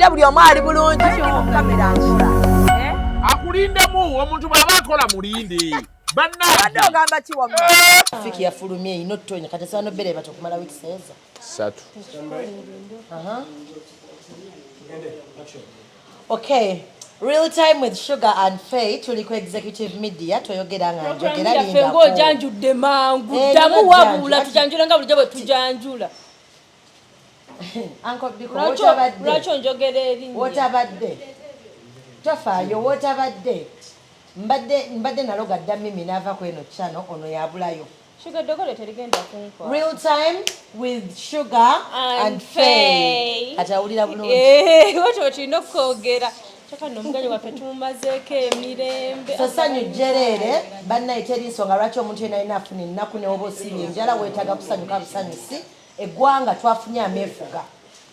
ate buli omu ali bulungi kamera nsula akulindemu omuntu bw'aba akola mulinde badde ogamba ki wamma Fiki yafulumye ino ttonya kati saano bere batokumala wiiki seza 3 Okay, real time with Sugar and Faye tuliko executive media toyogera nga njogera linda ko janjudde mangu damu wabula tujanjula nga bulijjo bwe tujanjula Uncle Biko racho njogera erinnya wotabadde tofaayo wotabadde mbadde naloga dda mimi n'ava kweno channel ono yabulayo Sugar dogole terigenda kunkwa real time with Sugar and Faye atawulira bulungi woto tulina okwogera chaka n'omuganyi waffe tumumazeeko emirembe sasanyu jerere bannaye teri nsonga lwaki omuntu yena alina afuna ennaku ne oba osibye enjala weetaaga kusanyuka busanyusi eggwanga twafunye ameefuga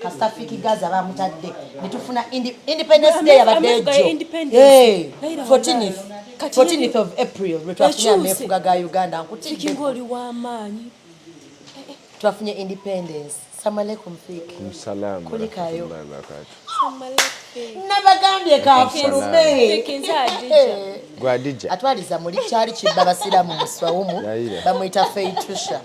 kasita Fiki Gaaza bamutadde ne tufuna Independence Day yabadde ejjo 14th of April lwe twafunye ameefuga ga Uganda nkutidde ng'oli w'amaanyi twafunye independence. Assalamu alaikum Fiki. Salamu kulikayo samaleke nabagambye kafulume gwadija atwaliza muli kyali kibba basiramu muswawumu bamuyita Feitusha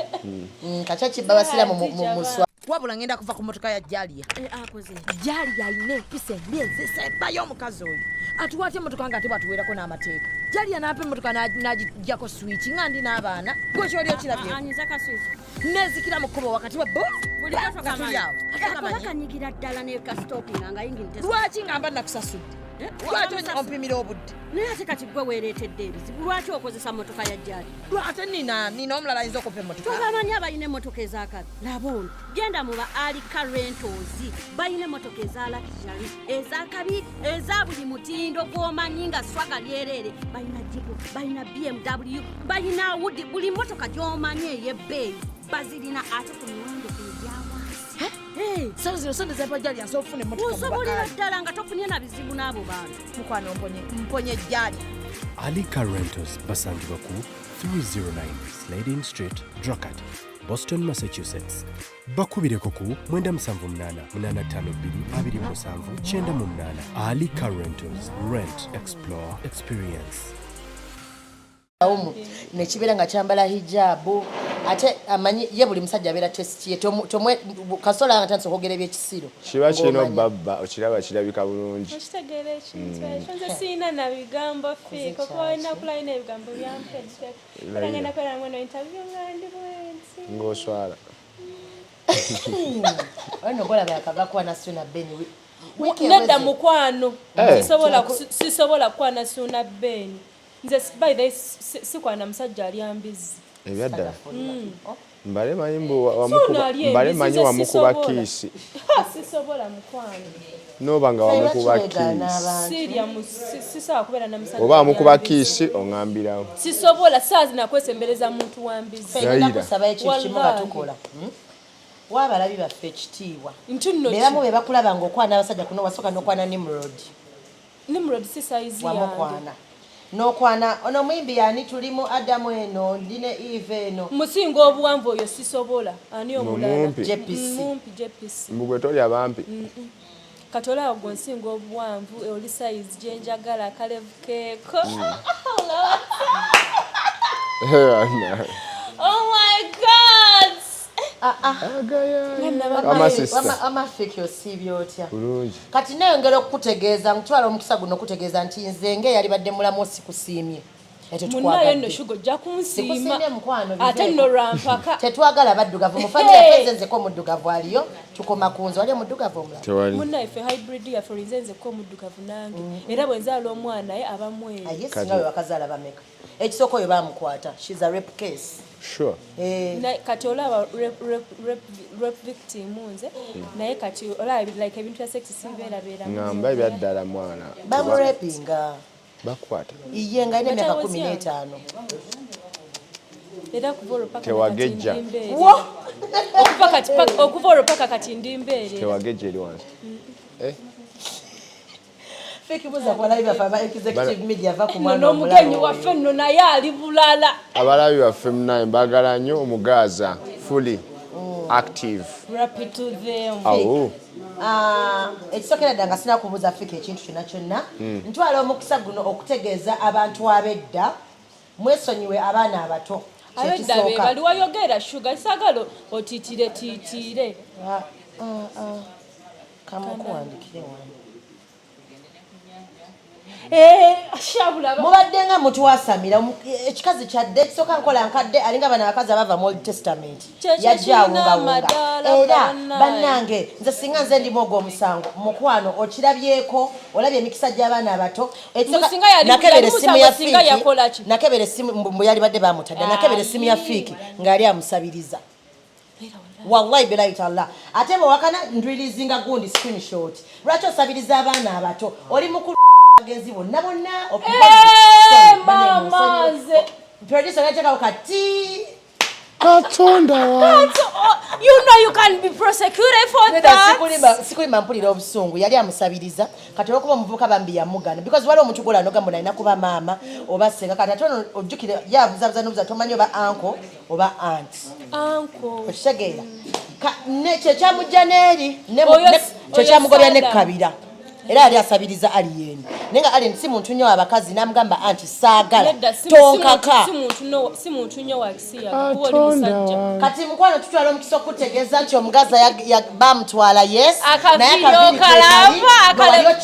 kacha kibba basiramu muswa wabula ngenda kuva ku motoka ya Jalia akoze Jalia ine empisa emyezi sembayo omukazi oyo atuwate motoka nga ate bwatuweerako n'amateeka Jalia n'apa motoka n'agijjako switch nga ndi n'abaana gwe kyoli okirabye anyizaka switch nezikira mu kkubo wakati wa bo buli kaso kamanyawo akakanyigira ddala ne kastopinga nga yingirite lwaki ngamba nakusasudde lwaki ompimira obudde naye ate kati gwe weereetedde ebizibu lwaki okozesa motoka ya Jali lwate nina omulala ayinza okupa emmotoka tobamanyi abalina emmotoka ezakabi laba ono genda mu ba Alika Rentals balina emmotoka eza luxury ezakabi eza buli mutindo gw'omanyi nga swaga lyereere balina jipu balina BMW balina Audi buli mmotoka gy'omanyi ey'ebbeeyi bazirina ate ku miwendo egyawansi sawo sonde zapajali asofune motoka osobolera ddala nga tofunye na bizibu n'abo bantu mukwano mponye Jali Alika Rentals basangibwa ku 309 Slade Street, Dracut, Boston, Massachusetts. Bakubireko ku 978-852-277-98. Alika Rentals. Rent, explore, experience. Nekibeera nga kyambala hijabu ate amanyi ye buli musajja abeera test ye tomwe kasola nga tanso kwogera ebyekisiro kiba kino baba okiraba kirabika bulungi okitegeera ekintu ekyo nze siina na bigambo Fiki kuba olina okulina ebigambo byampedde era ngenda kwera mweno interview nga ndi bwensi ng'oswala ono golaba yakava kwana Suna Beni nedda mukwano sisobola kwana Suna Beni nze by the sikwana musajja ali ambizi ebyadda mbale manyi wamukuba kiisi sisobola mukwano noba nga wamukuba kiisi sisobola kubeera na musajja oba wamukuba kiisi oŋambirawo sisobola saazi nakwesembereza muntu wambizi kusaba ekyo kimu batukola wabalabi baffe ekitiibwa beeramu be bakulaba ng'okwana abasajja kuno wasooka n'okwana Nimrod si size wamukwana n'okwana ono muyimbi yani tulimu Adamu eno ndine Eve eno musinga obuwanvu oyo sisobola ani omulala JPC mbugwe toli abampi katola ogwo nsinga obuwanvu oli size gyenjagala akalevu keeko oh my God amafiki osiibye otya kati neyongera okukutegeeza nkutwala omukisa guno okutegeeza nti nze ng'eyali badde mulamu osikusiimye munayo nno Sugar ojja kunsiima ate nno lwampaka tetwagala baddugavu mufamire yaffe nzeko omuddugavu aliyo tukoma ku nze wali omuddugavu omulala munnaye ffe hybrid yaffe olinze nzeko omuddugavu nange era bwe nzaala omwana naye aba mweru aye singa we wakazaala bameka ekisooka oyo baamukwata she's a rape case sure kati olaba rape victim nze naye kati olaba like ebintu bya sex sibeerabeera ngamba ebyaddala mwana bamurapinga bakwata iye nga ine emyaka 15 era kuva olwo paka tewagejja okuva olwo paka kati ndi mbeere tewagejja eri wansi Fiki buza kwa live afa executive media va ku mwana n'omugenyi waffe nno naye ali bulala abalabi baffe munaye mbagala nnyo omugaaza fuli active. Rapid to them. Oh. Ekisokera ddanga sina kubuuza Fiki ekintu kyonna ntwala omukisa guno okutegeeza abantu ab'edda mwesonyiwe abaana abato abedda be bali wayogera shuga sagalo otitire kamukuwandikire wano shabula mubadde nga mutwasamira ekikazi kyadde ekisooka nkola nkadde alinga bano abakazi abava mu Old Testament yajjaawungawunga era bannange nze singa nze ndimu ogw'omusango mukwano okirabyeko olabye emikisa gy'abaana abato nakebera essimu ya Fiki nakebera essimu mbu yali badde bamutadde nakebera essimu ya Fiki ng'ali amusabiriza wallahi bilahi taala ate bwewakana ndwirizinga gundi screenshot lwaki osabiriza abaana abato oli mukulu agenzi bonna mamaze producer yacheka kati Katonda wange. You know you can be prosecuted for that. Sikulima mpulira obusungu yali amusabiriza kati okuba omuvubuka bambi yamugana because wali omuntu gola nogamba nalina kuba maama oba senga kati atono ojjukire yabuzabuza n'obuza tomanyi oba uncle oba aunt okitegeera kye kyamujja n'eri kye kyamugobya n'ekkabira era yali asabiriza Alien naye nga Alien si muntu nnyo abakazi n'amugamba anti saagala tonkaka si muntu nnyo wakisiya kuba oli musajja kati mukwano tutwala omukisa okutegeeza nti omugaza bamutwala yes naye akabiri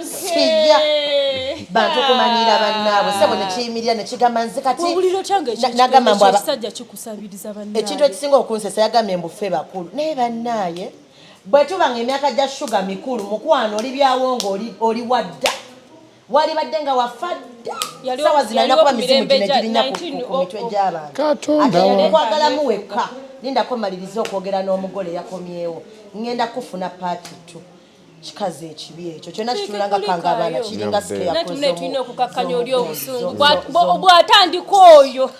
siya bantu okumanyira bannaabwe sebo nekiyimirira nekigamba nze kati nagamba mbw ekintu ekisinga okunsesa yagambye mbufe bakulu naye bannaaye bwe tubanga emyaka gya shuga mikulu mukwano oli byawonga oli wadda wali badde nga wafadda sawa zinalina kuba mizimu gino egirinya ku mitwe gy'abantu ate okwagalamu wekka lindako maliriza okwogera n'omugole yakomyewo ngenda kufuna paati 2 kikazi ekibi ekyo kyonna kitulanga kanga abaana kiringa sike yakoze tulina okukakkanya oli obusungu bw'atandika oyo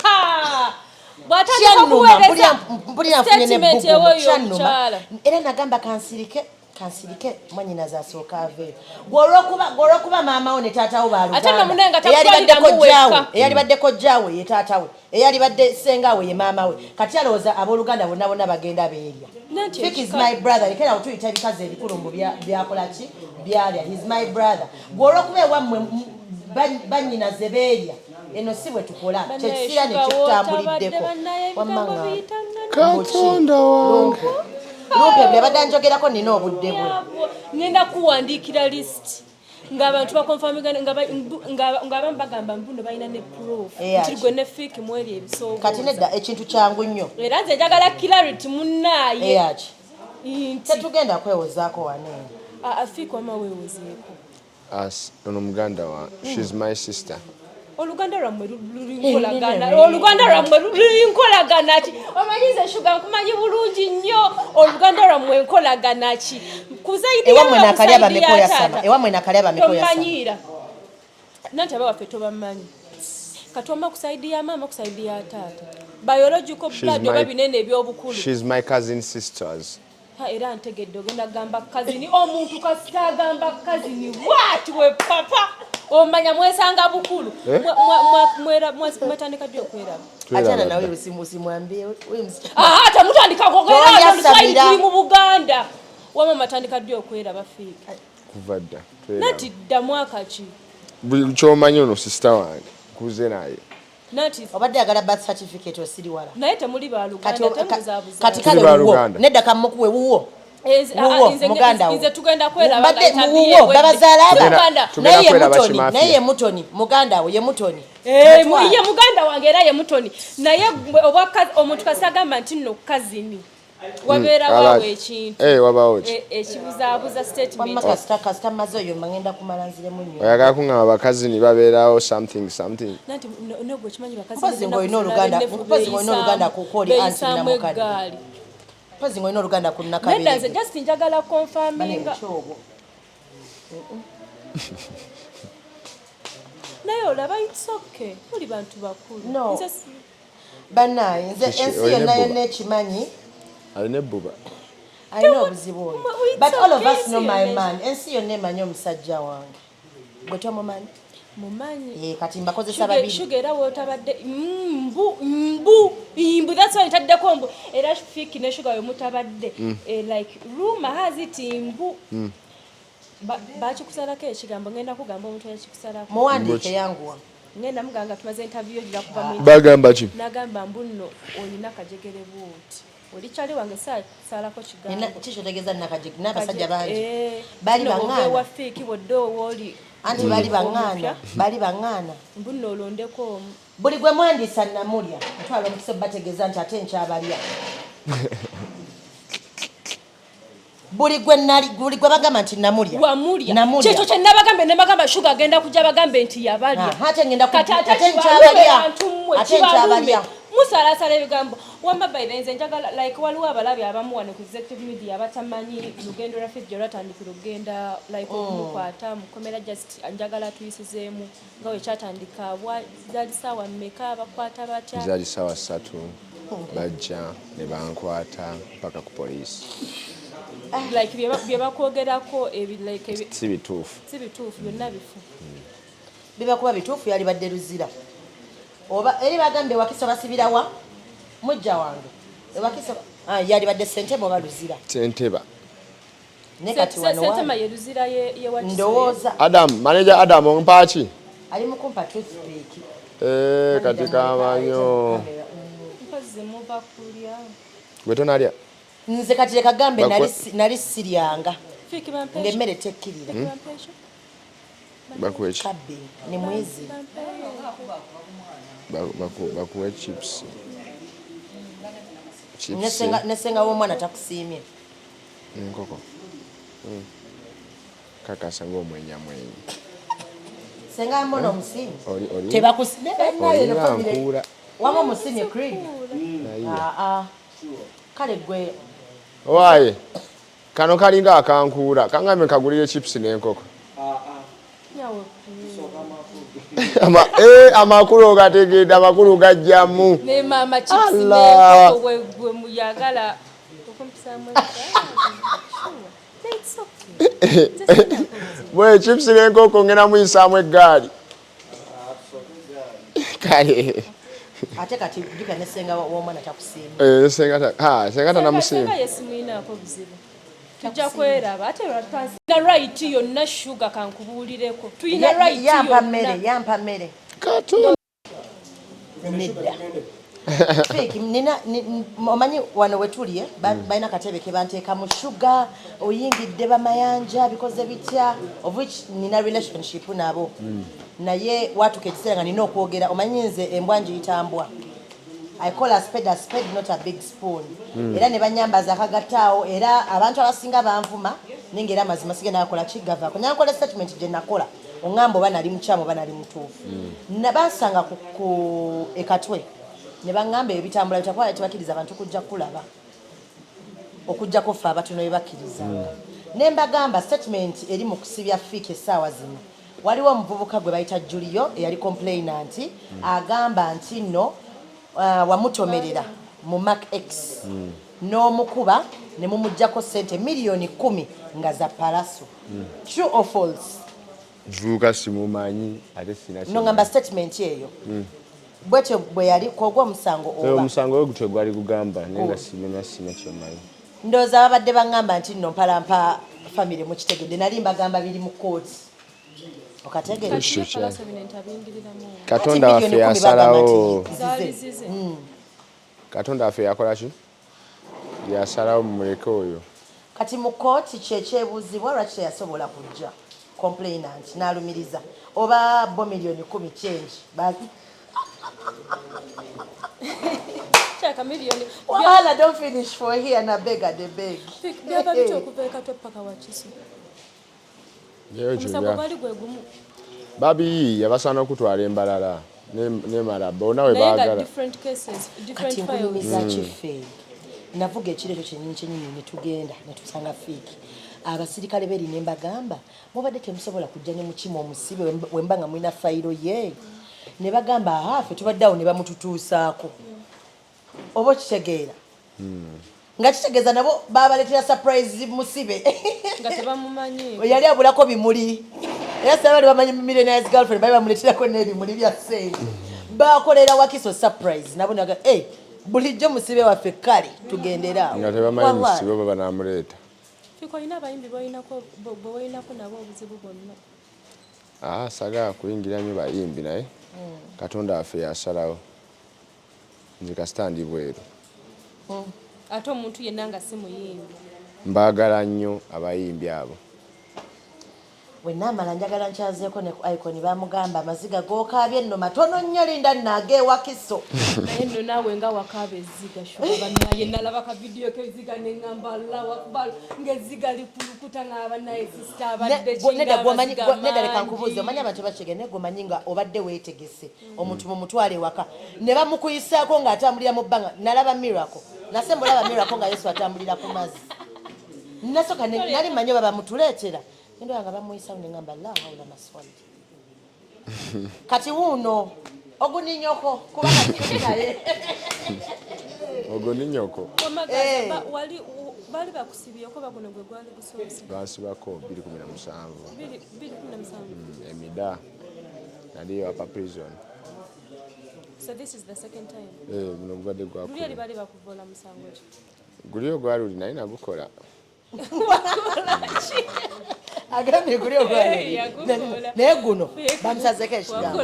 era nagamba kansirike mwanyinaze asooka aveeyo gwolwokuba maama wo ne taatawo eyali badde kojjaawe ye taatawe eyali badde sengawe ye maama we kati alowooza abooluganda bonna bonna bagenda beerya Fiki is my brother lekera otuyita ebikazi ebikulu mbu byakolaki byalya he's my brother gwolwokuba ewammwe bannyinaze beerya eno si bwe tukola kyekisira nekitutambuliddeko wamanga Katonda wange lumpe bwe badde njogerako nina obudde bwe ngenda kuwandiikira list ng'abantu bakonfamigana ng'abamu bagamba mbuno balina ne proof nti gwe ne Fiki mweri ebisoobooza kati nedda ekintu kyangu nnyo era nze njagala clarity munnaaye eyaki tetugenda kwewozaako waneeno Fiki wama weewozeeko ono muganda wa she's my sister. Oluganda lwammwe luli nkolagana ki omanyize shuga nkumanyi bulungi nnyo oluganda lwammwe nkolagana ki ewammwe nakalya bamekoyasama ewammwe nakalya bamekoyasama nanti abawaffe tobamanyi katwama kusaidi ya mama kusaidi ya taata biological blood oba binene ebyobukulu she's my cousin sisters era ntegedde ogenda gamba kazini omuntu kasita agamba kazini what we papa omanya mwesanga bukulu mwatandika ddi okweraba achana nawe usimwambie hata mutandika kogera mu Buganda wama matandika ddi okweraba Fiki kuva dda nati dda mwaka ki kyomanyi ono sister wange kuze naye nati obadde agala birth certificate osiri wala naye temuli baluganda temuzaabuza kati kale wuwo nedda kamukuwe wuwo nze tugenda kweraba babazaala naye ye mutoni muganda we ye mutoni ye muganda wange era ye mutoni naye omuntu kasagamba nti nno kazini wabeera waawe ekintu wabaawo ki ekibuzaabuza statement kasita maze oyo mangenda kumala nziremu nnyo oyagala kuŋŋamba abakazi babeerawo something nanti negwe kimanyi mpozi ng'olina oluganda kukooli anti namukadde mpozi ng'olina oluganda ku nnakabiri nedda nze just njagala confirminga naye olaba it's okay muli bantu bakulu bannaye nze ensi yonna yonna ekimanyi alina ebbuba alina obuzibu oyo but all of us know my man ensi yonna emanyi omusajja wange gwe tomumanyi mumanyi kati mbakozesa babiri sugar era wotabadde mbu that's why ntaddeko mbu era Fiki ne sugar yomutabadde like rumor has it mbu bakikusalako ekigambo ngenda kugamba omuntu yakikusalako muwandiike yanguwa ngenda muganga tumaze interview gira kuva mu bagamba ki nagamba mbu nno olina kajegere bwoti oli kyali wange salako kigambo kishotegeza nakajege n'abasajja bangi bali bangana wa Fiki wodde owoli anti bali bangana mbu nno olondeko buli gwe mwandisa namulya ntwala omukisa bategeeza nti ate nkyabalya buli gwe bagamba nti namulya kyekyo kye nabagambe ne bagamba sugar agenda kujja bagambe nti yabalya ate nkyabalya musalasala ebigambo wamba bayirenze njagala like waliwo abalabi abamu wano ku executive media abatamanyi lugendo lwaffe gye lwatandikira okugenda like okumukwata mukomera just njagala tuyisizeemu nga wekyatandika zaali saawa mmeka bakwata batya zaali saawa 3 bajja ne bankwata mpaka ku poliisi like bye bakwogerako si bituufu byonna bifu bibakuba bituufu yali badde luzira oba eri bagambe wakisa basibirawa mujja wange wakisa yali badde Ssentema oba luzira Ssentema ne kati wano Ssentema ye luzira ye wakisa ndowooza manager Adam ompaaki ali mukumpa toothpick kati kamanyo mpozi muva kulya gwe tonalya nze kati leka gambe nali siryanga Fiki bampesha ng'emmere tekkirira bakweki kabbe ni mwizi bakuwe chips nesenga w'omwana takusiimye nkoko kakasa ng'omwenyamwenyi senga mbona omusiimi oli tebakusiimye wama omusiimye cream kale gwe owaye kano kalinga akankuula kangambe kagulire chips n'enkoko amakulu gategedde amakulu gajjamu ne mama chips n'enkoko bwe muyagala okumpisamu bwe chips n'enkoko ngena muyisaamu eggaali kale ate kati jjuka nesenga w'omwana takusiimye senga tanamusiima yesimuyinaako buzibu tujja kweraba ate tulina right yonna sugar kankubuulireko tulina right yampa mmere nedda Fiki omanyi wano wetuli balina katebe ke banteekamu sugar oyingidde bamayanja bikoze bitya of which nina relationship nabo naye watuka ekiseera nga nina okwogera omanyi nze embwa njiyitambwa I call a spade, not a big spoon. Era ne banyambaza akagattaawo era abantu abasinga banvuma ninga era mazima sigenda nakola kigavaako nyankola statement gye nakola oŋŋamba oba nali mukyamu oba nali mutuufu basanga ku ekatwe ne baŋŋamba ebitambula bitakwala tebakkiriza abantu kujja kulaba okujjako ffe abatono bye bakkirizanga ne mbagamba statement eri mu kusibya Fiki essaawa zino waliwo omuvubuka gwe bayita Julio eyali complainant agamba nti nno wamutomerera mu Mark X n'omukuba ne mumuggyako ssente miliyoni 10 nga za palaso true or false vuuka simumanyi ate sina nongamba statement eyo bwetyo bwe yali kwogwa omusango oba omusango oyo gutwe gwali gugamba nenga sina kyomanyi ndowooza babadde baŋŋamba nti nno mpalampa famire mukitegedde nali mbagamba biri mu kooti okategere Katonda waffe yasalawo Katonda waffe yakola ki yasalawo mumuleke oyo kati mu kooti kyekyebuuzibwa lwaki teyasobola kujja complainant n'alumiriza oba bo miliyoni 10 change chaka miliyoni wala don't finish for here na beg at the beg byaba bityo okuveka topaka wakiso musango bali gwegumu babi yabasaana okutwala embalala ne marabo nawe baagala different cases different files files chife navuga ekireto kyenyini ne tugenda ne tusanga Fiki abasirikale beri ne mbagamba mubadde temusobola kujja ne mukima omusibe wembanga mwina fayiro ye ne bagamba hafe tubaddawo ne bamututuusaako oba kitegeera nga kitegeeza nabo babaletera surprise musibe nga tebamumanyi yali abulako bimuli Era sabali bamanyi millionaire's girlfriend bali bamuleterako n'ebimuli bya ssente. Bakolera Wakiso surprise nabo naga bulijjo musibe waffe kale tugendera. Nga tebamanyi musibe baba banamuleeta. Fiko ina abayimbi boyinako nabo obuzibu bwonna. Sagala kuyingira nnyo bayimbi naye Katonda waffe yasalawo. Nze kasita ndi bweru. Ate omuntu yenna nga si muyimbi. Mbaagala nnyo abayimbi abo. Wenamala njagala nkyazeeko ne ku Icon bamugamba amaziga g'okaabye nno matono nnyo linda nnaage Wakiso. Naye nno naawe nga wakaaba ezziga shoba naye nalaba ka vidiyo k'ezziga ne ŋŋamba Allahu Akbar ng'ezziga likulukuta ng'aba naye sisita abadde Nedda leka nkubuuze omanyi abantu bakige naye gomanyi nga obadde weetegese omuntu mu mutwale ewaka ne bamukuyisaako ng'atambulira mu bbanga nalaba Miracle nase mbulaba Miracle nga Yesu atambulira ku mazzi nasooka nali manyi baba mutuleetera ndo nga bamuyisa ne ngamba la hawla maswali kati wuno oguninyoko kuba naye oguninyoko wali bali bakusibye ko baguno gwe gwali gusoose basibako 2017 emida nali apa prison. So this is the second time. Buno bwadde gwa ko Really bali bakuvola musango ki gulio gwaluli naye nagukola agambye guli ogwali naye guno bamusazeko ekigambo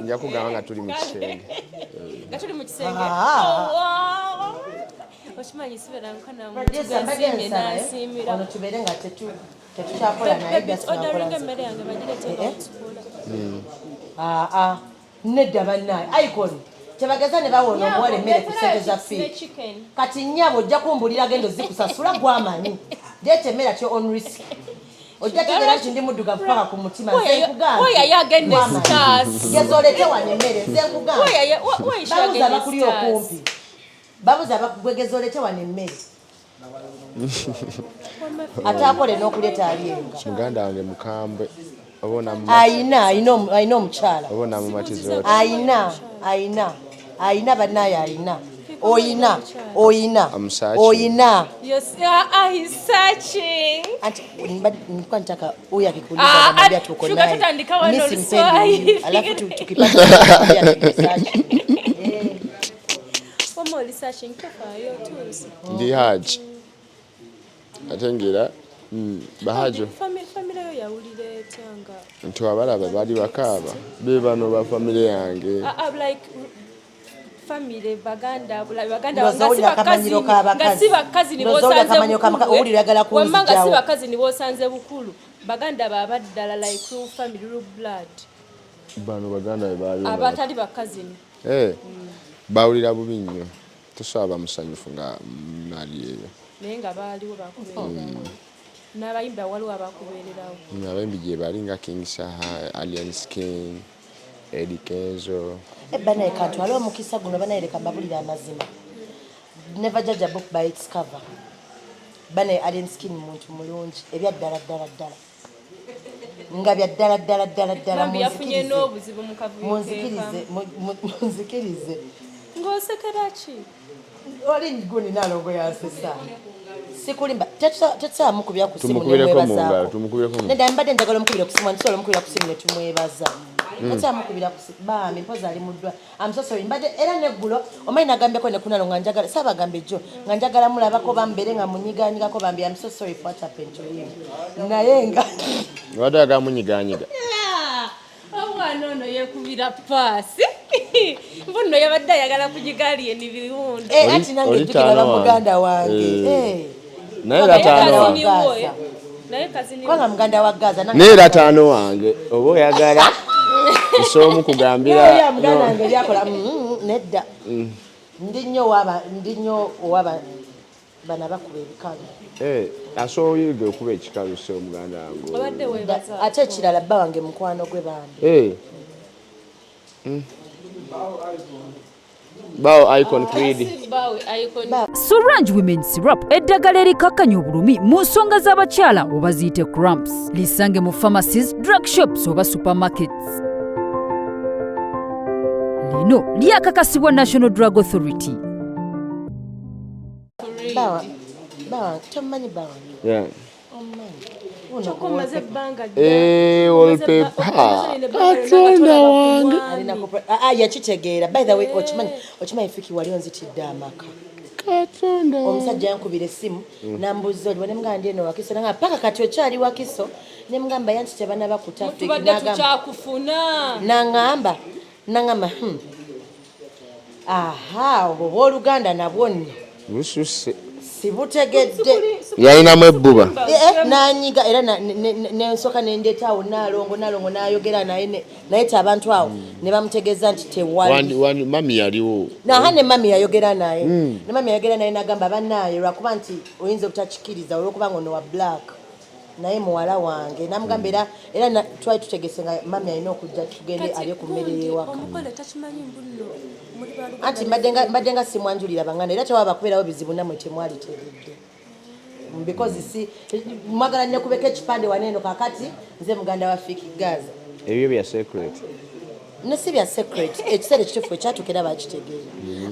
nja kugamba nga tuli mu kisenge okimanyi sibera nkana ono tubeere nga tetukyakola naye odaringa emmere yange bagiretenga nedda bannaye Icon tebageza ne bawona omuwala emmere ku ssente za Fiki kati nnyabo ojja kumbulira gendo zikusasula gwamanyi leeta emmere atyo on risk ojja tegera nti ndi muddugavu paka ku mutima nze nkugamba geza oleete wano emmere nze nkugamba babuza abakuli okumpi babuza abakugwegeza oleete wano emmere ate akole n'okuleeta alyenga muganda wange mukambwe ayina omukyala obona mumatizo ayina bannaye oyina nilikuwa nataka huyu akikuuliza namwambia tuko naye mimi simpendi alafu tukipata ndi Haji atengera bahajo family yo yawulira etyanga nti abalaba bali bakaaba be bano ba family yange like family baganda ngasi bakazi nibosanze bukulu baganda babaddala like true family true blood bano baganda bali abatali bakazi bawulira bubi nnyo tosaba musanyufu nga mali eyo naye nga baaliwo bakubeererawo n'abayimbi waliwo abakubeererawo abayimbi gye bali nga King Saha Alien Skin Eddie Kenzo banaye katwala omukisa guno banaye leka mbabulira amazima never judge a book by its cover banaye Alien Skin muntu mulungi ebyaddala ddala nga byaddala yafunye n'obuzibu munzikirize ng'osekeraki oli guni nalongo yansesa sikulimba tetsamu kubya kusimu nemwebaza nedda mbadde njagala omukubira kusimu ntisobola omukubira kusimu ne tumwebaza tetsamu kubira kusimu bambi mpoza ali muddwa amusosori mbadde era neggulo omanyi nagambeko nekunalo nga njagala saabagamba ejjo nga njagala mulabako bambere nga munyiganyigako bambi I'm so sorry for what happened to him naye nga wadde agamunyiganyiga omwana ono yekubira paasi mbuno yabadde ayagala kugigali eni biwundo ati nange njukira bamuganda wange naye lataano kwanga muganda wa Gaaza naye lataano wange oba oyagala nsoomu kugambira muganda wange lyakola nedda ndi nnyo owaba bana bakuba ebikalu asoboyige okuba ekikalu se omuganda wange ate ekirala bba wange mukwano gwe bambi bawo Icon Creed Sorange Women Syrup eddagala erikakkanya obulumi mu nsonga z'abakyala oba ziyite cramps lisange mu pharmacies, drug shops oba supermarkets. Lino lyakakasibwa National Drug Authority. bawa tomanyi bawa chokomaze ebbanga wallpaper Katonda wange yakitegeera. By the way, okimanyi Fiki wali onzitidde amaka. Katonda Omusajja yankubira essimu n'ambuuza oli ne mugamba ndi eno Wakiso nanga paka kati okyali Wakiso ne mugamba yanti tebanaba kuta Fiki tubadde tukyakufuna nangamba aha obwo bw'Oluganda nabwo nno bususse sibutegedde yalinamu ebbuba nanyiga era nensoka nendeetaawo naalongo n'ayogera naye abantu awo ne bamutegeeza nti tewali mami yaliwo naha ne mami yayogera naye ne mami yayogera naye n'agamba bannaaye lwakuba nti oyinza obutakikiriza olw'okuba nga ono wa black naye muwala wange namugamba era twali tutegese nga mami alina okujja tugende alye ku mmere y'ewaka anti mbadde nga simwanjulira banganda era tewaba kubeerawo bizibu nammwe temwali tegedde because si mwagala nnyo kubeka ekipande waneeno kakati nze muganda wa Fiki Gaaza ebyo bya secret nesi bya secret ekiseera ekituufu ekyatukera bakitegeera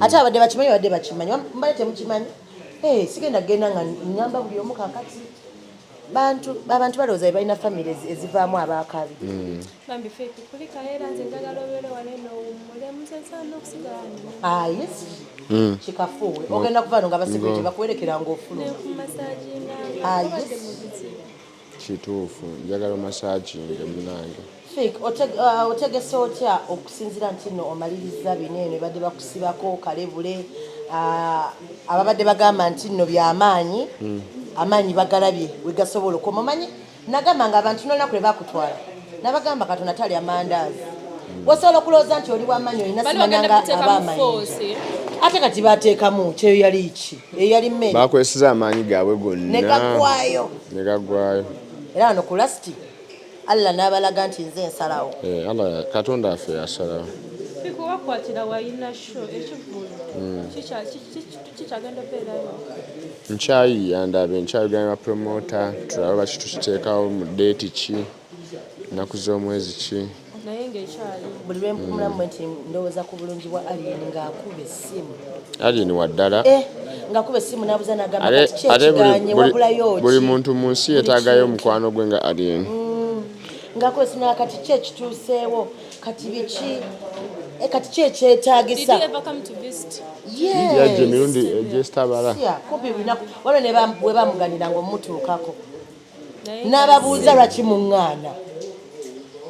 ate abadde bakimanyi badde bakimanyi mbale temukimanyi sigenda kgenda nga nyamba buli omu kakati abantu balowooza balina famire ezivaamu abaakabi kikafuwe ogenda kuvaano nga basekuriti bakuwerekera ngaofuluma kituufu njagala masaginge munange Fik otegese otya okusinziira nti nno omaliriza bineeno badde bakusibako kalebule ababadde bagamba nti nno byamaanyi amaanyi bagalabye wegasobola okomamanyi nagamba nga abantu nolunaku lwe bakutwala nabagamba Katonda tali amandaazi wasobola okulowooza nti oli wamaanyi olina simanyanga abaamanyi ate kati bateekamu kyeyo yali ki eyo yali mmere bakwesiza amaanyi gaabwe gonna negagwayo era wano ku lasti Allah n'abalaga nti nze nsalawo Allah Katonda affe yasalawo wakwatira wayina show ekivulu kikyagenda beerayo nkyayi yandabe nkyayogera promota tulaba bakitukiteekawo mu deeti ki nnaku z'omwezi ki naye ng'ekyali buli lwe mpumulamu nti ndowooza ku bulungi bwa Alien ng'akuba essimu Alien waddala ng'akuba essimu n'abuuza n'agamba kati ki ekiganye wabulayo ki buli muntu mu nsi yeetaagayo omukwano gwe nga Alien ng'akuba essimu naga kati ki ekituuseewo kati biki kati ki ekyetaagisa yajja emirundi egyesitabala kumpi binaku waliwo bwe bamuganira ng'omutuukako n'ababuuza lwaki muŋŋaana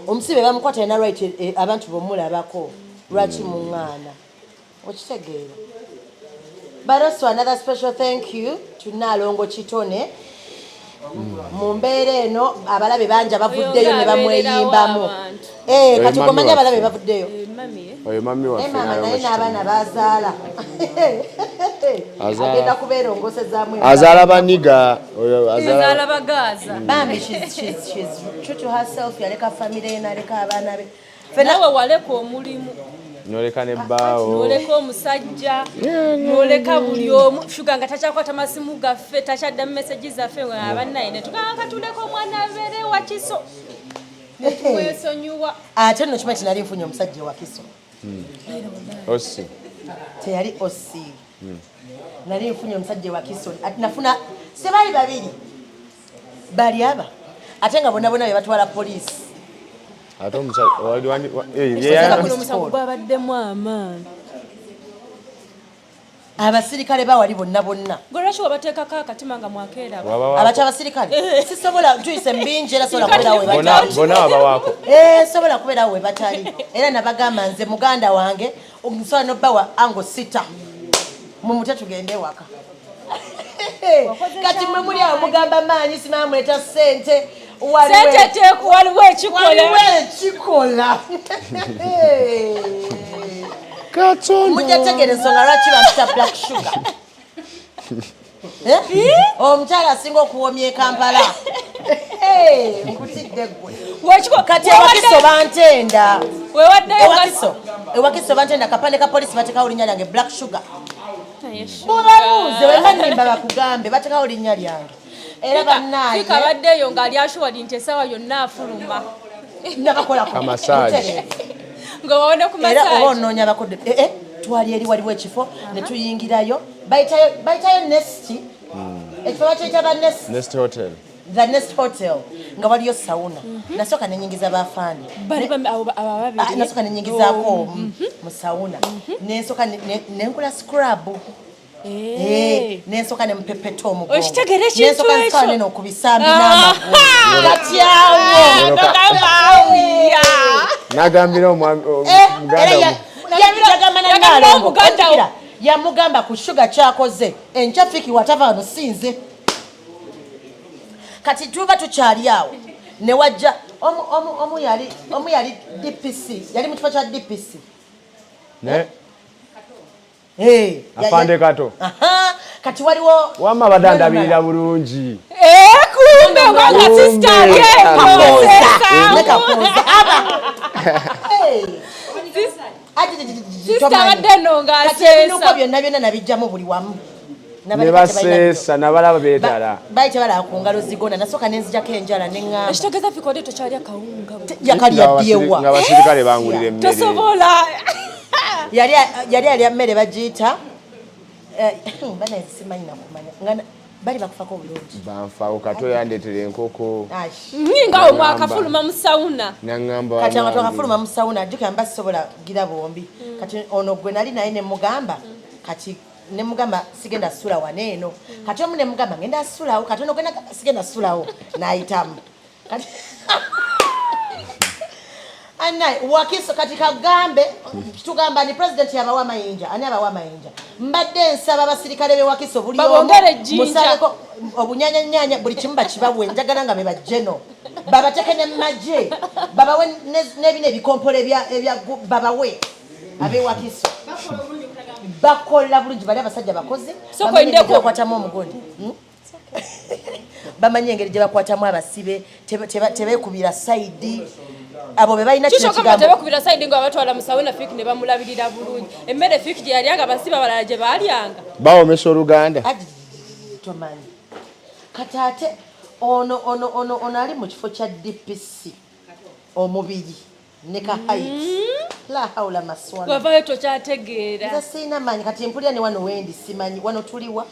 omusibe bamukwata alina right abantu bomulabako lwaki muŋŋaana okitegeera. But also another special thank you to Nalongo Chitone mu mbeera eno abalabe banja bavuddeyo ne bamweyimbamu kati okumanya abalabe bavuddeyo oyo mami waffe mama naye n'abaana bazaala agenda kubeera ongosezaamu azaala baniga azaala bagaaza bambi she's true to herself yaleka famire n'aleka abaana be nawe waleka omulimu noleka nebbaawo noleka omusajja noleka buli omu shuga nga takyakwata masimu gaffe takyadda mu meseji zaffe abannaye netugamba katuleka omwana abeere Wakiso netuwesonyiwa ate nno kimanyi tinali nfunye omusajja Wakiso osi teyali osi nali nfunye omusajja Wakiso nafuna sebaali babiri bali aba ate nga bonna be batwala poliisi ate omusango gwabaddemu amaanyi abasirikale bawali bonna gwe lwaki wabateekako akatima nga mwakeera abakya abasirikale sisobola tuyise mbingi era sobola kubeerawo we batali era nabagamba nze muganda wange omusobola nobbawa ango 6 mumute tugende waka kati mwe muli awo mugamba maanyi simamuleta ssente waliwo ekikola mujja tegera ensonga lwaki bamuta black sugar omukyala asinga okuwomya e Kampala nkutidde gwe kati Ewakiso bantenda Ewakiso bantenda kapande ka polisi batekawo linnya lyange black sugar bubabuuze wemanimba bakugambe batekawo linnya lyange era bannaye kabaddeyo ng'ali ashuwadi nti essaawa yonna afuluma nabakola amasaji nga wawone ku masaji era oba onoonya bakodde twali eri waliwo ekifo ne tuyingirayo bayitayo nesti ekifo bakiyita ba Nest Hotel the next hotel nga waliyo sauna nasooka nenyingiza bafaani nasooka nenyingizaako mu sauna nensooka nenkula scrub nensooka nemupepeta omugongonensooka nsikawa nene okubisambi n'amagulu katyawo nagambira omuganda yamugamba ku shuga kyakoze enkya Fiki watava wano sinze kati tuba tukyali awo ne wajja omu yali DPC yali mu kifo kya DPC afande kato kati waliwo wama badandabirira bulungi kumbe wanga sister nuko byonna nabijjamu buli wamu nebaseesa nabalaba beetala bayite balaba ku ngalo zigona nasooka nenzijako enjala neŋŋamba ekitegeeza Fiki tokyalya kawunga yakalyaddyewa nga basirikale bangulira emmere tosobola yali alya mmere bagiyita banaye simanyi nakumanya bali bakufako bulungi banfawo kato yandeetera enkoko ngawe mwakafuluma mu sawuna naŋŋamba kati nga twakafuluma mu sawuna jjukira mba sisobola gira bombi kati ono gwe nali naye nemugamba kati nemugamba sigenda sula waneeno kati omu nemugamba ngenda sulawo kati ono gwena sigenda sulawo nayitamu kati anai wakiso kati kagambe tugamba ni president yabawa amayinja ani abawa amayinja mbadde nsaba abasirikale be wakiso buli musaleko obunyanyanyanya buli kimu bakibabwe njagala nga be bajeno babateke ne maje babawe nebine ebikompolo ebya babawe abe wakiso bakola bulungi bali abasajja bakozi bakwatamu omugondi bamanye engeri gye bakwatamu abasibe tebekubira saidi abo be balina kino kigambo tebekubira saidi nga batwala musawuna Fiki ne bamulabirira bulungi emmere Fiki gye yalyanga basiba balala gye baalyanga bawomesa oluganda tomanyi kati ate ono ali mu kifo kya DPC omubiri ne ka height la haula maswana wavayo tokyategeera nze siina manyi kati mpulira ne wano wendi simanyi wano tuliwa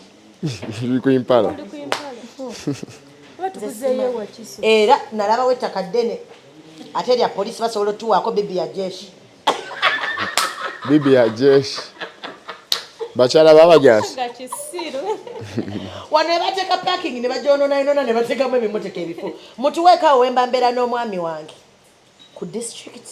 bikuimpala era nalaba wettaka ddene ate erya polisi basobola otuwaako bibi ya jeshi bakyala babajasi wano ebateeka parking ne bajononainona ne bateekamu ebimotoka ebifo mutuweekaawo wemba mbeera n'omwami wange ku district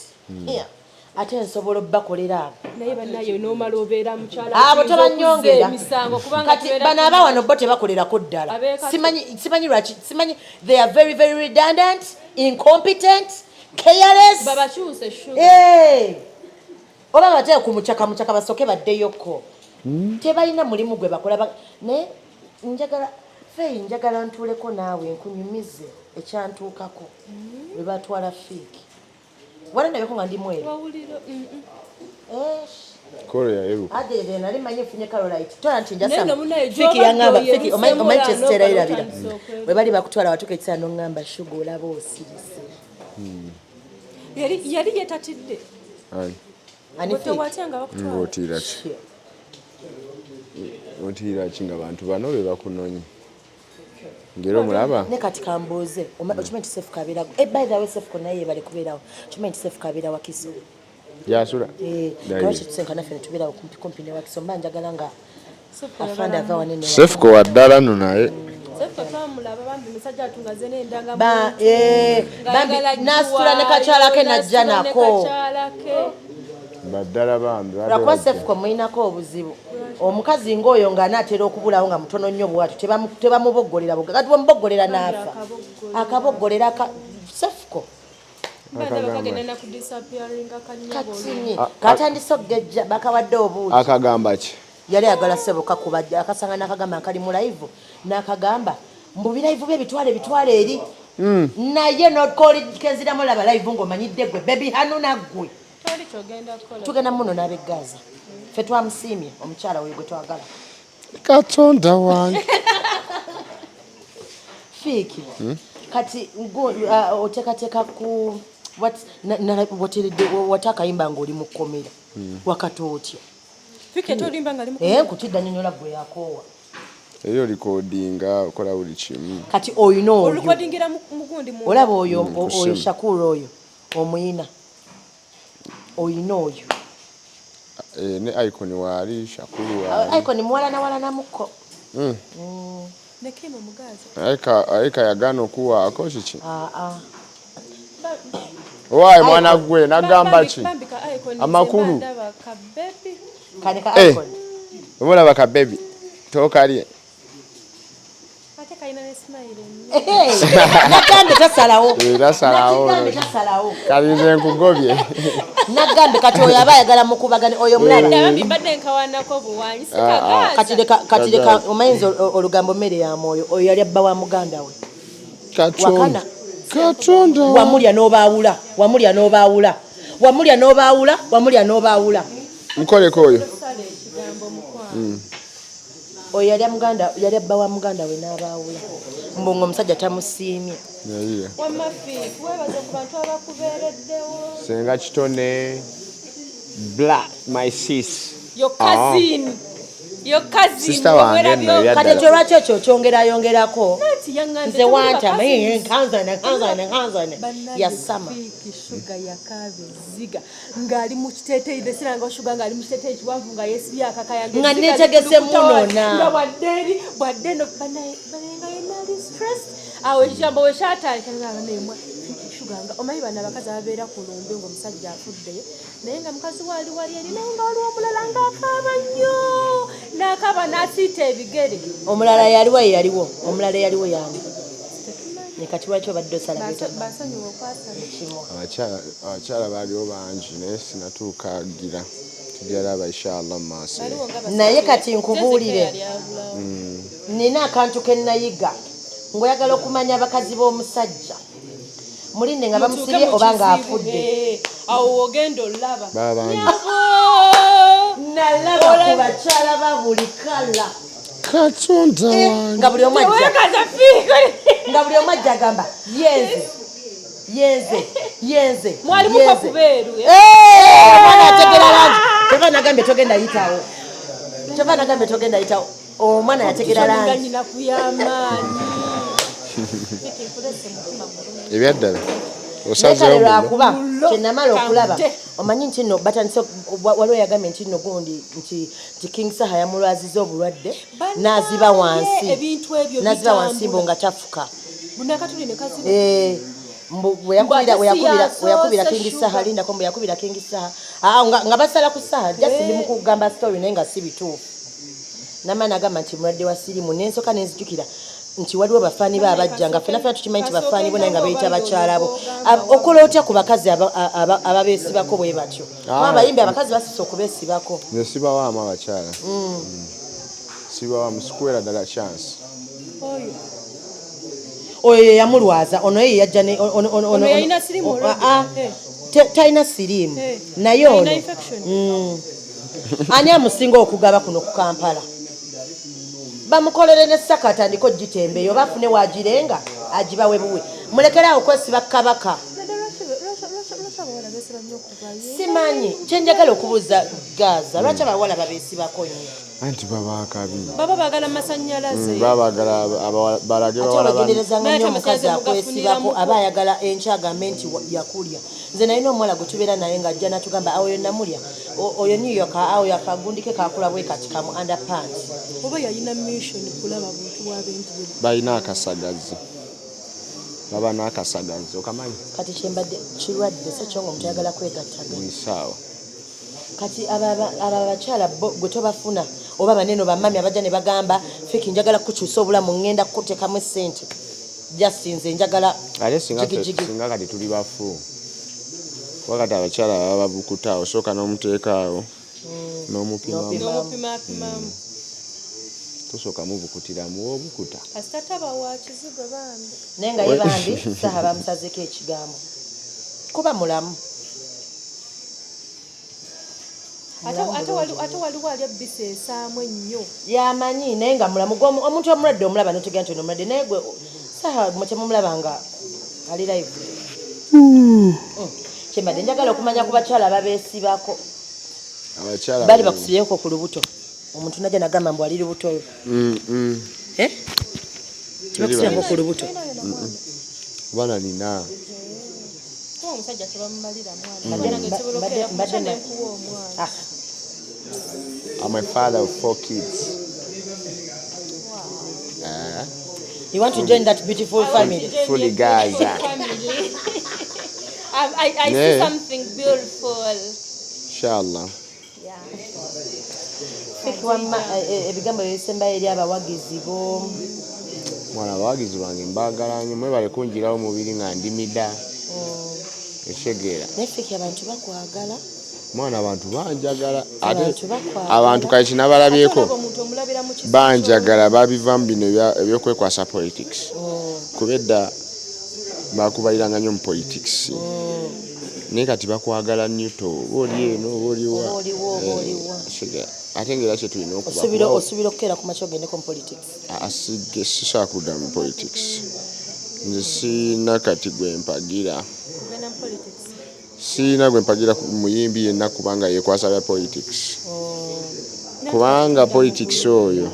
ate nsobola obbakolera abo naye bannaye n'omala obeera mukyala abo tebanyongera emisango kubanga kati bano aba wano bo tebakolerako ddala simanyi lwaki simanyi they are very very redundant incompetent careless babakyuse oba bateeka ku mucaka basooke baddeyoko tebalina mulimu gwe bakola naye njagala ntuuleko naawe nkunyumize ekyantuukako bwe batwala Fiki wala nabeko nga ndi mweru adede nali manyi funye Carolite tola nti njasama Fiki yangamba Fiki omanyi kyesitera irabira bwe bali bakutwala watuka ekisana n'ongamba shuga olaba osirise yali yetatidde ani Fiki otiira ki nga bantu bano be bakunonye ngero mulaba ne kati kambuuze okimanyi nti Sefu kabeera by the way Sefu naye bali kubeerawo okimanyi nti Sefu kabeera Wakiso yasula kawaki tusenkana ffe netubeerawo kumpi ne Wakiso mba njagala nga afande ava wanene Sefu ko waddala nno naye nasitula ne kakyalake najja nako baddala bambi lwakuba Sefu muyinako obuzibu omukazi ng'oyo ng'anaatera okubulawo nga mutono nnyo bwatu tebamuboggolera kati bwemuboggolera n'afa akaboggolera Sefu katinyi katandise okugejja bakawadde obuugi akagamba ki yali ayagala Sabuka kubajja akasanga n'akagamba akali mu live n'akagamba mbu biraivu bye bitwale eri naye nokenziramu laba live ng'omanyidde gwe bebi hanu naggwe tugenda muno n'ab'e Gaaza ffe twamusiimye omukyala we gwe twagala katonda wange Fiki kati oteekateeka ku wate akayimba ng'oli mu kkomera wakati otya Fiki tolimba nga ali mu nkutidda nyonyola gwe yakoowa Eyo recordinga okola buli kimu. Kati oyina oyo. Recordingira mugundi mu. Olaba oyo Shakur oyo omuyina. Oyina oyo. Ne icon wali Shakur wali. Icon muwala na mukko. Ne Kimo Mugaza. Aika yagano okuwaako kiki? Why mwana gwe nagamba ki? Amakulu. Kanika icon. Obola baka baby. Tokalye. Ate kaina ne smile. Nagambe tasalawo. Tasalawo. Kalize nkugobye. Nagambe kati oyo abayagala mukubagane oyo mulaba. Ndabambi badde nkawanako buwanyi sikagaza. Kati leka omayinza olugambo mmere ya mwoyo oyo yali abba wa muganda we. Katonda. Wamulya n'obaawula. Nkoleko oyo. Oyo yali abba wa muganda we n'abaawula. Mbongo omusajja tamusiimye. Wamafifu webaze ku bantu abakubeereddewo. Senga kitone. Black my sis. Your cousin. Sister wange no yadda. Kati ekyo lwaki ekyo kyongerako. Nze wanta kanzane. Yasama. Shuga yakabe ziga. Ngali mu kiteteyi besiranga shuga ngali mu kiteteyi kiwanvu nga yesibya akakayange. Nga netegese munona. Nga wadde no banenga yenali stress. Awe jambo we shata kanga nemwa. Shuganga omayi bana bakazi abeera ku lumbe ngo musajja afudde. Naye nga mukazi wali eri naye nga wali omulala nga akaba nnyo. N'akaba n'asiita ebigere. Omulala yaliwo. Omulala yaliwo yani. Nekati lwaki obadde osala basonyiwa okwasala. Abakyala baaliwo bangi naye sinatuukagira. Tujalaba inshallah maaso. Naye kati nkubuulire. Nina akantu ke nayiga. Ngoyagala okumanya abakazi b'omusajja. Mulinde nga bamusibye oba nga afudde. Awo ogenda olaba. Nalaba ku bakyala ba buli kala. Katonda wange. Nga buli omu ajja agamba yenze. Mwali muko kubeeru. Mwana ategera langi. Teva nagambe togenda yitawo. Omwana yategera langi. Ebyaddala. Osazeewo lwakuba kyenamala okulaba omanyi nti nno batandise waliwo yagambye nti nno gundi nti King Saha yamulwaziza obulwadde n'aziba wansi mbo nga tafuka. Weyakubira King Saha lindako mbu yakubira King Saha nga basala ku Saha just ndi mu kugamba story naye nga si bituufu. Namani agamba nti mulwadde wa sirimu n'ensoka n'enzijukira nti waliwo bafaani ba abajjanga ffenna tukimanyi nti bafaani bo naye nga bayita bakyala bo. Okola otya ku bakazi ababeesibako bwe batyo? Abayimbi abakazi basisa okubeesibako. Nze sibawaamu abakyala. Sibawaamu sikwera ddala chance. Oyo ye yamulwaza ono ye yajja ne ono yalina sirimu talina sirimu naye ono ani amusinga okugaba kuno ku Kampala? Bamukolere ne ssaka atandika ogitembeeyo bafune waagirenga agibawe buwe. Mulekerawo okwesiba kabaka. Simanyi kyenjagala okubuuza Gaaza lwaki abawala babeesibako nnyo? Anti baba akabi. Baba bagala masannyalaze. Baba bagala balage bawala bani. Bagenderezanga nnyo omukazi akwesibako aba ayagala enkyagambe nti yakulya. Nze nalina omuwala gwe tubeera naye ng'ajja n'atugamba awo yo namulya oyo New York awo yakagundike kakula bwe kati kamu underpants. Oba yalina mission kulaba buntu bw'abantu be. Balina akasagazi. Baba n'akasagazi okamanyi. Kati kyembadde kirwadde so kyo ng'omuntu ayagala kwegattagana. Sawa. Kati abakyala gwe tobafuna oba baneno bamami abajja ne bagamba Fiki njagala kukyusa obulamu ngenda kuteekamu ssente. Just nze njagala ale singa kati tuli bafu. Wakati abakyala baba babukuta osooka n'omuteekaawo n'omupima. Tosooka mubukutiramu obukuta. Kasita taba wa kizigo bambi. Naye nga ye bambi Saha bamusazeko ekigambo. Kuba mulamu. Ate waliwo ali ebisesaamu ennyo. Yamanyi naye nga mulamu omuntu omulwadde omulaba n'otegera nti ono omulwadde naye gwe Saha temumulaba nga ali live. Kyembadde njagala okumanya ku bakyala ababeesibako. Abakyala bali bakusibyeko ku lubuto. Omuntu najja nagamba mbu ali lubuto oyo. Tibakusinga ku lubuto. Bana nina. Omusajja tebamubalira mwana. Mbadde nkuwa omwana. I'm a father of 4 kids. You want to join that beautiful family? Fully Gaaza. I see something beautiful. Inshallah. Ebigambo ebisemba eri abawagizi bo. Mwana abawagizi bange mbagala nnyo mwebale kunjirawo mubiri nga ndimida. Eshegera. Nefiki abantu bakwagala. Mwana abantu banjagala. Abantu kati nabalabyeko. Banjagala babivamu bino ebyokwekwasa politics. Kubedda bakubaliranga nnyo mu politics. Naye kati bakwagala nnyo to oli eno oliwa. Ate ngera kye tulina okuba. Osubira okukeera ku makya ogendeko mu politics. Sisobola kudda mu politics. Nze sina kati gwe mpagira. Sina gwe mpagira muyimbi yenna kubanga yekwasa bya politics. Kubanga politics oyo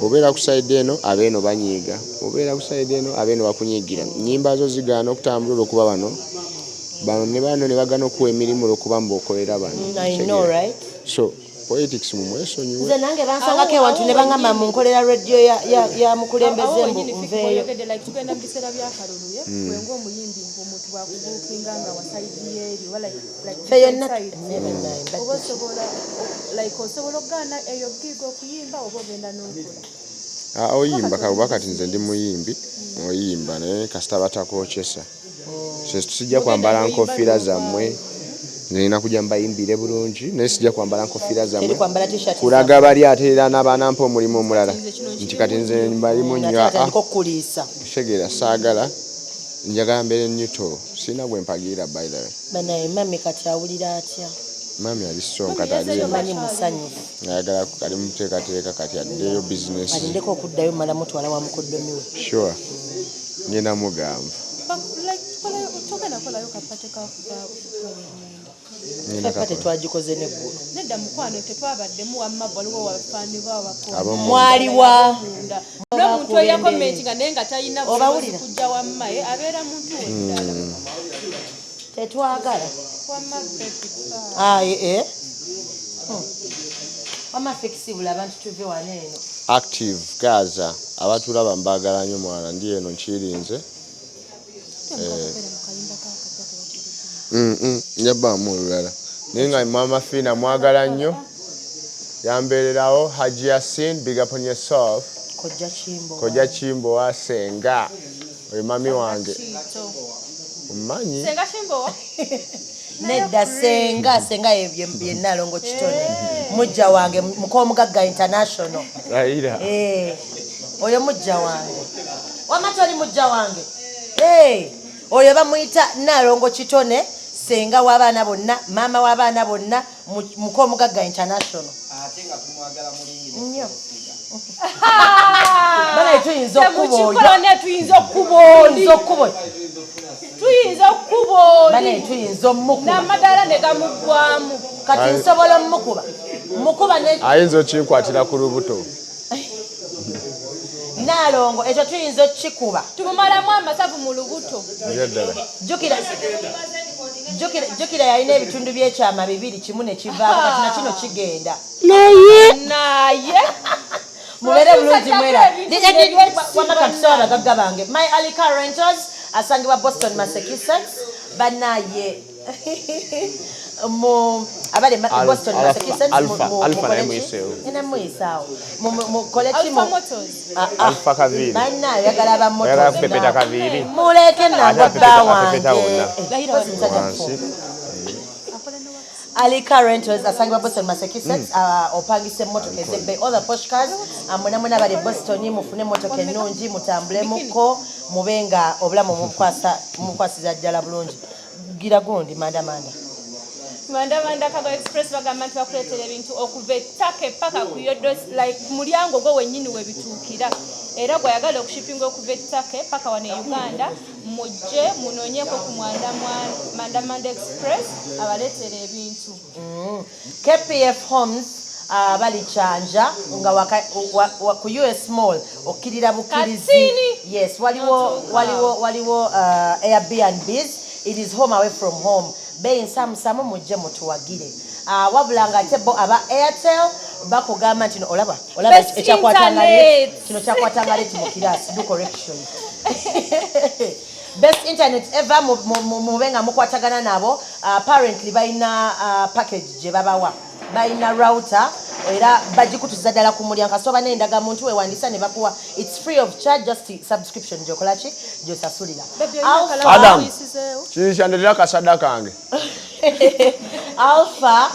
obeera ku side eno abeeno banyiiga, obeera ku side eno abeeno bakunyiigira. Nnyimba zo zigaana okutambula okuba bano ne bano ne bagana okuwa emirimu olwokuba mbaokolera bano. I know, right? So politics mumwesonyiwe. Nze nange bansangako ewantu ne bangamba mu nkolera radio ya mukulembeze nveeyo. Tugenda mu biseera by'akalulu wenga omuyimbi omuntu bwakubuukinga nga wasaidiyo eri osobola okugaana eyo giga okuyimba oba ogenda n'okola. Oyimba kabuba kati nze ndi muyimbi oyimba naye kasita batakokyesa. Sijja kwambala nkofiira zammwe. Nina kujja mbayimbire bulungi naye sijja kwambala nkofiira zammwe. Kulaga bali ate era n'abanampa omulimu omulala. Nti kati nze mbalimu nnyo. Shegera saagala njagala mbeere nnyuto. Sina gwe mpagira by the way. Banaye mami kati awulira atya? Mami ali sonka tali manyi musanyufu. Ayagala kali muteekateeka kati addeyo business. Alindeko okuddayo mala mutwala wa mukoddomi we. Sure. Ngenda mugamba. Kakate twagikoze neggulu. Nedda mukwano tetwabaddemu wamma waliwo wafaani bawako. Mwaliwa. N'omuntu eyakomentinga naye nga talina busobozi kujja wamma abeera muntu wendala. Tetwagala. Wamma wamma flexible abantu tuve wano eno. Active Gaaza abatulaba mbagala nnyo mwana ndi eno nkirinze. Njabbaamu olulala naye nga mama Fina mwagala nnyo yambeererawo Haji Yasin, big up on yourself. Kojja Kimbo wasenga oyo mami wange omumanyi senga Kimbo nedda senga yenalongo kitone mujja wange mukomugagga international oyo mujja wange wamatoli mujja wange oyo bamuyita nalongo kitone senga w'abaana bonna maama w'abaana bonna mukomugagga international. Ate nga tumwagala mulingi nnyo. Bana tuyinza okuboya. Tuyinza okuboya. Bana tuyinza omukuba. N'amadala ne gamuggwamu. Kati nsobola mukuba ne ayinza okinkwatira ku lubuto. Nalongo ekyo tuyinza okikuba. Tumumalamu amasavu mu lubuto. Jukira yalina ebitundu by'ekyama 2 kimu ne kivaako kati na kino kigenda. Naye. Mubeere bulungi mwera. Wamakatusala bagagga bange. My Alika Rentals asangibwa Boston, Massachusetts. Banaye. Abale Boston, Massachusetts. Alpha na mwisewo. Ina mwisawo. Koleki mu Alpha kaviri. Banaye yagala ba moto. Yagala kupepeta kaviri. Muleke nangwa bawange. Alika Rentals asangibwa Boston, Massachusetts. Opangise motoka ezebbe all the posh cars. Muna bali Boston mufune motoka ennungi mutambule muko mubenga obulamu mukwasiza ddala bulungi. Gira gundi manda. Manda Kago Express bagamba nti bakuleetera ebintu okuva ettaka paka ku yodo like mulyango gwo wennyini we bituukira. Era gwayagala okushipinga okuva ettaka paka wano e Uganda mujje munoonyeeko ku Manda Express abaleetera ebintu. KPF Homes bali chanja nga ku US mall okirira bukirizi. Yes, waliwo Airbnbs. It is home away from home. Bei nsamusamu mujje mutuwagire. Wabula nga tebo aba Airtel bakugamba nti olaba ekyakwatanga leti mu kirasi do correction. Best internet ever mubenga mukwatagana nabo. Apparently bayina package gye babawa. Bayina router era bagikutuza ddala ku mulyango kasoba nendaga muntu wewandisa ne bakuwa. It's free of charge, just subscription gyokolachi gyosasulira. Adam kinshandira kasada kange. Alpha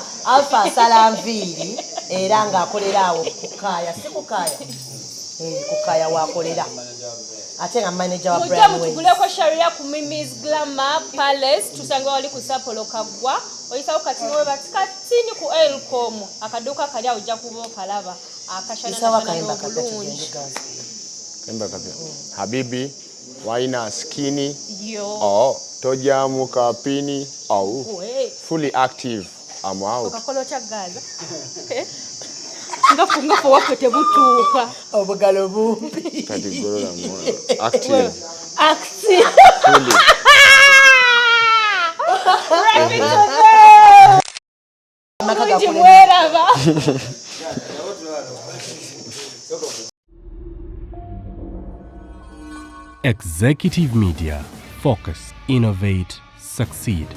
salamviri era nga akolera awo kukaya kukaya wakolera ate nga manager wa brand way. Mujja sharia ku Mimi's Glamour Palace tusanga wali ku Sapolo Kagwa oyisao katino batikatini ku Elcom akaduka kali ujja kubo kalaba akashana isawa kaimba katugende Gaaza kaimba kapya Habibi waina skinny yo toja mukapini fully active I'm out akakolo cha Gaaza ngafu wako tebutuka obugalo bumbi kati gorola mwa active fully Executive Media. Focus, innovate, succeed.